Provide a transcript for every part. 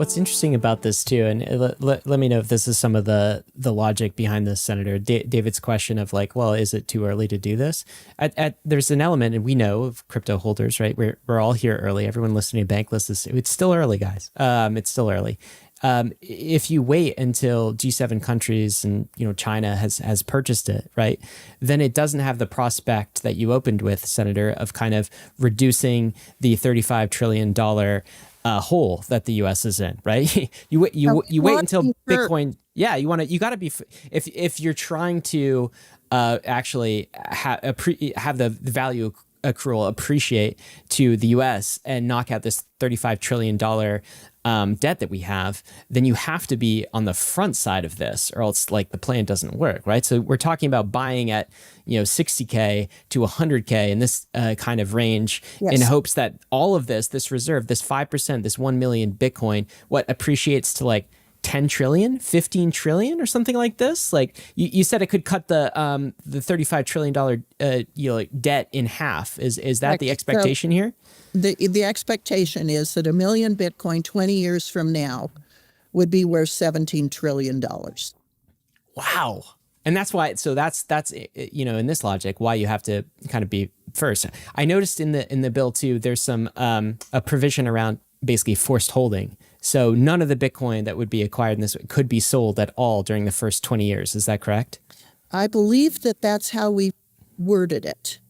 What's interesting about this too, and let me know if this is some of the logic behind this, Senator David's question of like, well, is it too early to do this? There's an element, and we know of crypto holders, right? We're all here early. Everyone listening to Bankless it's still early, guys. It's still early. If you wait until G7 countries and China has purchased it, right, then it doesn't have the prospect that you opened with, Senator, of kind of reducing the $35 trillion hole that the U.S. is in, right? you wait until Bitcoin. Yeah, you got to be if you're trying to actually have the value accrual appreciate to the U.S. and knock out this $35 trillion debt that we have, then you have to be on the front side of this, or else like the plan doesn't work, right? So we're talking about buying at 60K to 100K in this kind of range, yes, in hopes that all of this reserve, this 5%, this 1 million Bitcoin, appreciates to like 10 trillion, 15 trillion or something like this. Like you said, it could cut the $35 trillion debt in half. Is that the expectation here? The expectation is that 1 million Bitcoin 20 years from now would be worth $17 trillion. Wow. And that's why, so that's in this logic, why you have to kind of be first. I noticed in the bill too, there's some a provision around basically forced holding. So none of the Bitcoin that would be acquired in this could be sold at all during the first 20 years. Is that correct? I believe that that's how we worded it.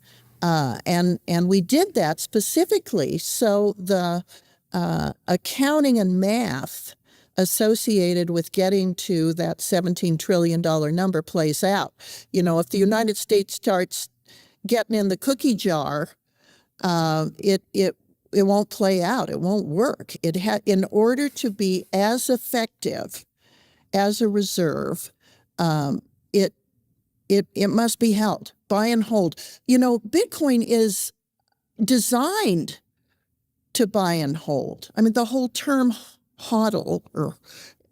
And we did that specifically so the accounting and math associated with getting to that $17 trillion number plays out. If the United States starts getting in the cookie jar, it won't play out. It won't work. In order to be as effective as a reserve, it must be held. Buy and hold. Bitcoin is designed to buy and hold. I mean, the whole term HODL, or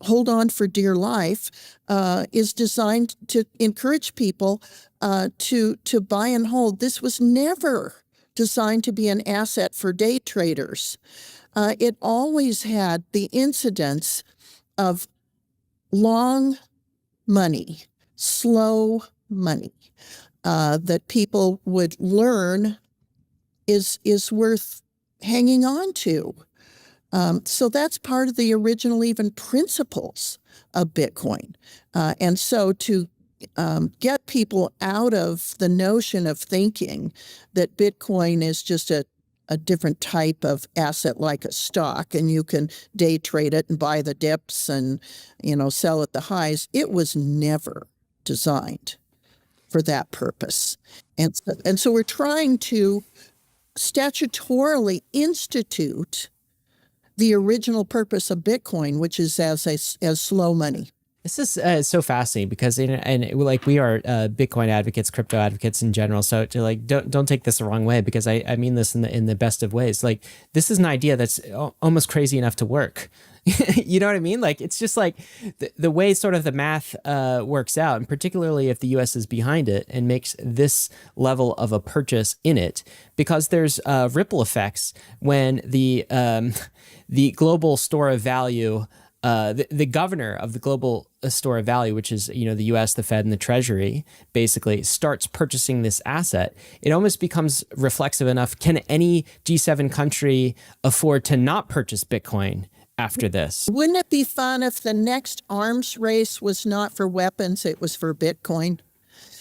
hold on for dear life, is designed to encourage people to buy and hold. This was never designed to be an asset for day traders. It always had the incidence of long money, slow money, that people would learn is worth hanging on to. So that's part of the original even principles of Bitcoin. And so to get people out of the notion of thinking that Bitcoin is just a different type of asset like a stock, and you can day trade it and buy the dips and sell at the highs. It was never designed for that purpose. And so we're trying to statutorily institute the original purpose of Bitcoin, which is as slow money. This is so fascinating because like we are Bitcoin advocates, crypto advocates in general. So to like don't take this the wrong way, because I mean this in the best of ways. Like this is an idea that's almost crazy enough to work. You know what I mean? Like it's just like the way sort of the math works out, and particularly if the U.S. is behind it and makes this level of a purchase in it, because there's ripple effects when the global store of value. The governor of the global store of value, which is, the U.S., the Fed, and the Treasury, basically starts purchasing this asset. It almost becomes reflexive enough. Can any G7 country afford to not purchase Bitcoin after this? Wouldn't it be fun if the next arms race was not for weapons, it was for Bitcoin?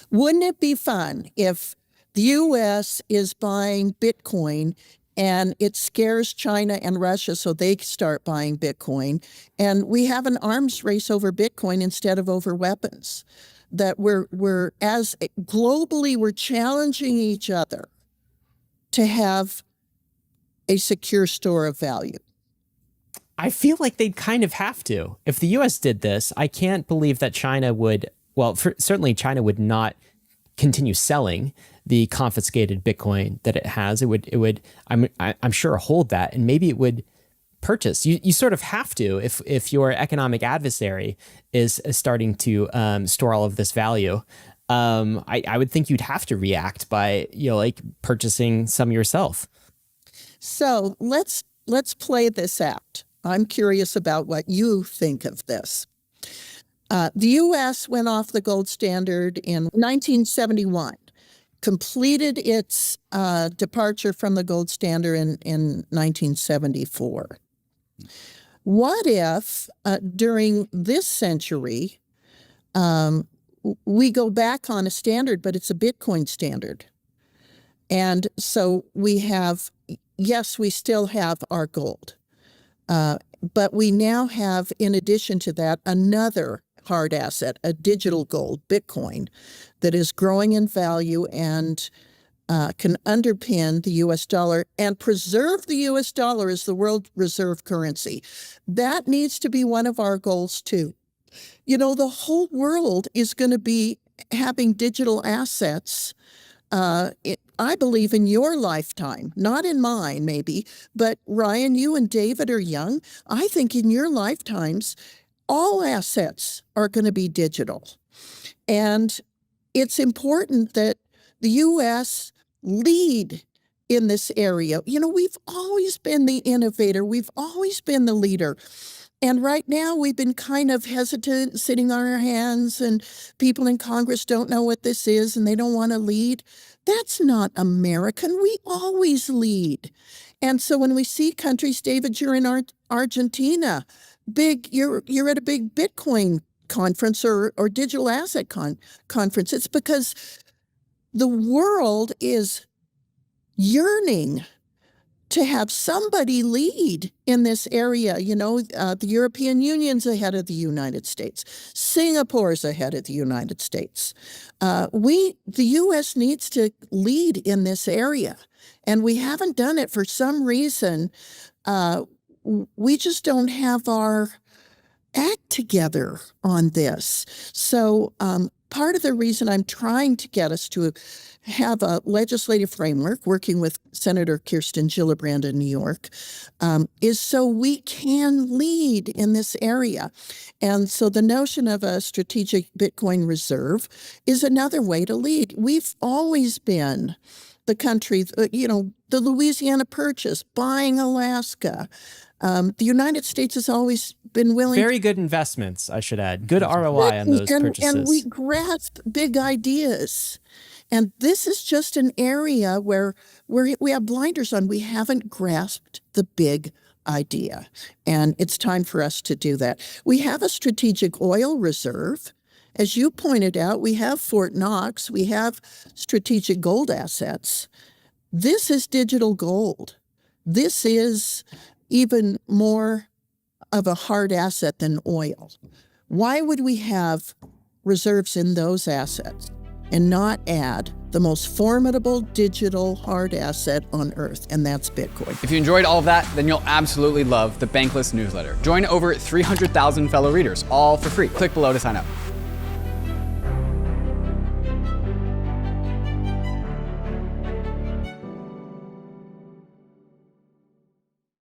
Wouldn't it be fun if the U.S. is buying Bitcoin and it scares China and Russia, so they start buying Bitcoin, and we have an arms race over Bitcoin instead of over weapons? That we're as globally, we're challenging each other to have a secure store of value. I feel like they'd kind of have to. If the U.S. did this, I can't believe that China would. Well, certainly China would not continue selling the confiscated Bitcoin that it has. It would I'm sure hold that, and maybe it would purchase. You sort of have to if your economic adversary is starting to store all of this value. I would think you'd have to react by like purchasing some yourself. So let's play this out. I'm curious about what you think of this. The U.S. went off the gold standard in 1971, completed its departure from the gold standard in 1974. What if during this century we go back on a standard, but it's a Bitcoin standard? And so we have, yes, we still have our gold, but we now have, in addition to that, another hard asset, a digital gold, Bitcoin, that is growing in value and can underpin the U.S. dollar and preserve the U.S. dollar as the world reserve currency. That needs to be one of our goals, too. You know, the whole world is going to be having digital assets, I believe, in your lifetime, not in mine, maybe, but Ryan, you and David are young. I think in your lifetimes, all assets are going to be digital. And it's important that the U.S. lead in this area. You know, we've always been the innovator. We've always been the leader. And right now we've been kind of hesitant, sitting on our hands, and people in Congress don't know what this is and they don't want to lead. That's not American. We always lead. And so when we see countries, David, you're in Argentina, you're at a big Bitcoin conference or digital asset conference. It's because the world is yearning to have somebody lead in this area. You know, the European Union's ahead of the United States. Singapore's ahead of the United States. The U.S. needs to lead in this area, and we haven't done it for some reason. We just don't have our act together on this. So part of the reason I'm trying to get us to have a legislative framework, working with Senator Kirsten Gillibrand in New York, is so we can lead in this area. And so the notion of a strategic Bitcoin reserve is another way to lead. We've always been the country, the Louisiana Purchase, buying Alaska. The United States has always been willing. Very good investments, I should add. Good ROI on those purchases. And we grasp big ideas. And this is just an area where we have blinders on. We haven't grasped the big idea. And it's time for us to do that. We have a strategic oil reserve. As you pointed out, we have Fort Knox. We have strategic gold assets. This is digital gold. This is even more of a hard asset than oil. Why would we have reserves in those assets and not add the most formidable digital hard asset on earth, and that's Bitcoin? If you enjoyed all of that, then you'll absolutely love the Bankless newsletter. Join over 300,000 fellow readers, all for free. Click below to sign up.